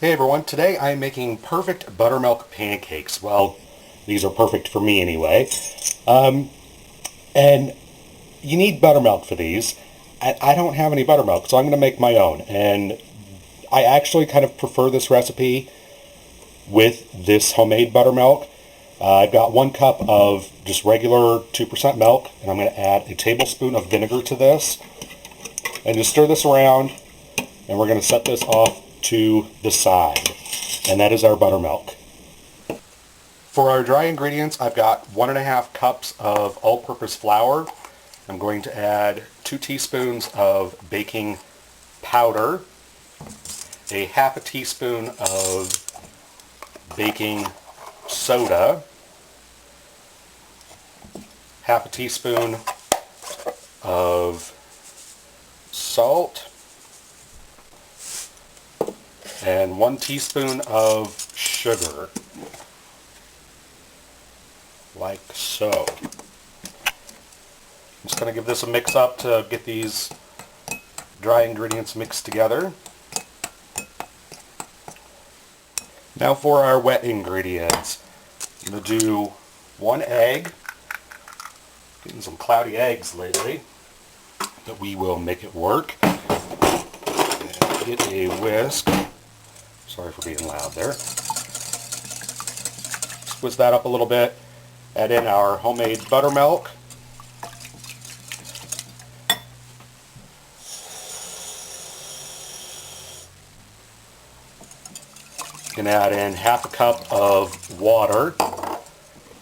Hey everyone, today I'm making perfect buttermilk pancakes. Well, these are perfect for me anyway. And you need buttermilk for these. I don't have any buttermilk, so I'm going to make my own. And I actually kind of prefer this recipe with this homemade buttermilk. I've got 1 cup of just regular 2% milk, and I'm going to add a tablespoon of vinegar to this. And just stir this around, and we're going to set this off to the side. And that is our buttermilk. For our dry ingredients, I've got 1½ cups of all-purpose flour. I'm going to add 2 teaspoons of baking powder, a ½ teaspoon of baking soda, ½ teaspoon of salt, and 1 teaspoon of sugar, like so. I'm just going to give this a mix up to get these dry ingredients mixed together. Now for our wet ingredients. I'm going to do 1 egg. Getting some cloudy eggs lately, but we will make it work. And get a whisk. Sorry for being loud there. Whisk that up a little bit. Add in our homemade buttermilk. Going to add in ½ cup of water.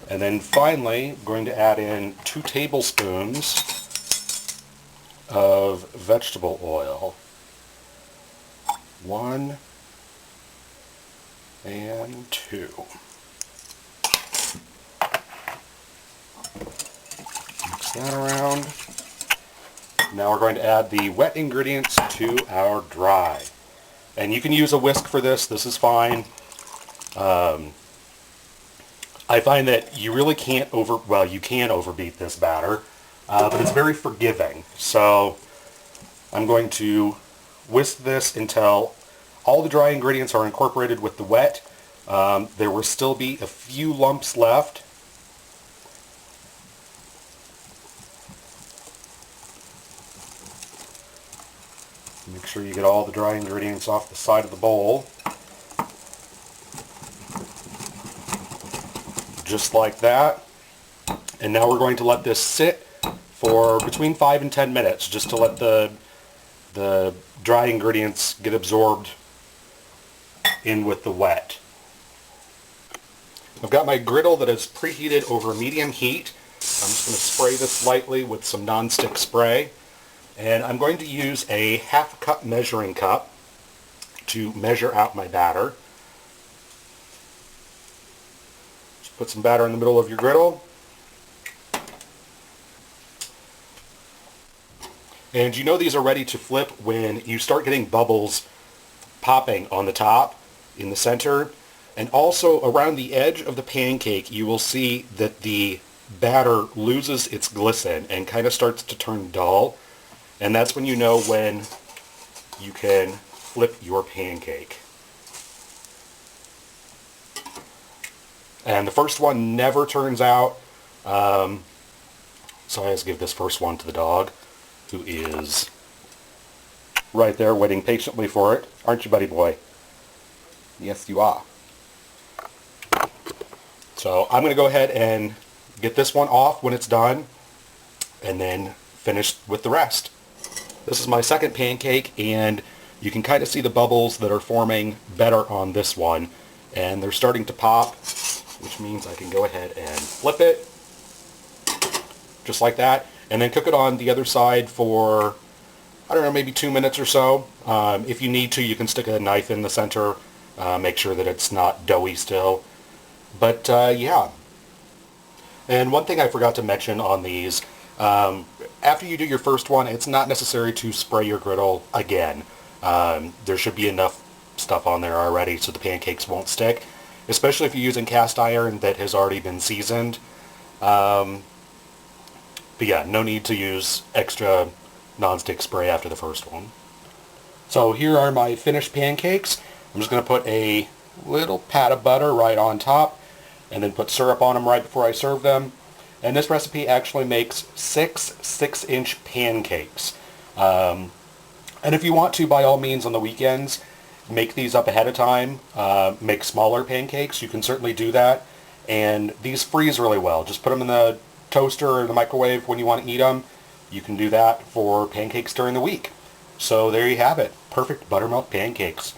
And then finally, I'm going to add in 2 tablespoons of vegetable oil. 1 and 2. Mix that around. Now we're going to add the wet ingredients to our dry. And you can use a whisk for this. This is fine. I find that you really can't you can overbeat this batter, but it's very forgiving. So I'm going to whisk this until all the dry ingredients are incorporated with the wet. There will still be a few lumps left. Make sure you get all the dry ingredients off the side of the bowl. Just like that. And now we're going to let this sit for between 5 and 10 minutes just to let the dry ingredients get absorbed in with the wet. I've got my griddle that is preheated over medium heat. I'm just going to spray this lightly with some nonstick spray. And I'm going to use a ½ cup measuring cup to measure out my batter. Just put some batter in the middle of your griddle. And you know these are ready to flip when you start getting bubbles popping on the top, in the center, and also around the edge of the pancake you will see that the batter loses its glisten and kind of starts to turn dull. And that's when you know when you can flip your pancake. And the first one never turns out. So I always give this first one to the dog, who is right there waiting patiently for it. Aren't you, buddy boy? Yes, you are. So I'm going to go ahead and get this one off when it's done, and then finish with the rest. This is my second pancake, and you can kind of see the bubbles that are forming better on this one. And they're starting to pop, which means I can go ahead and flip it, just like that. And then cook it on the other side for, I don't know, maybe 2 minutes or so. If you need to, you can stick a knife in the center, make sure that it's not doughy still. But yeah. And one thing I forgot to mention on these, after you do your first one, it's not necessary to spray your griddle again. There should be enough stuff on there already so the pancakes won't stick, especially if you're using cast iron that has already been seasoned. But yeah, no need to use extra nonstick spray after the first one. So here are my finished pancakes. I'm just going to put a little pat of butter right on top and then put syrup on them right before I serve them. And this recipe actually makes 6-inch pancakes. And if you want to, by all means, on the weekends, make these up ahead of time. Make smaller pancakes. You can certainly do that. And these freeze really well. Just put them in the toaster or the microwave when you want to eat them. You can do that for pancakes during the week. So there you have it. Perfect buttermilk pancakes.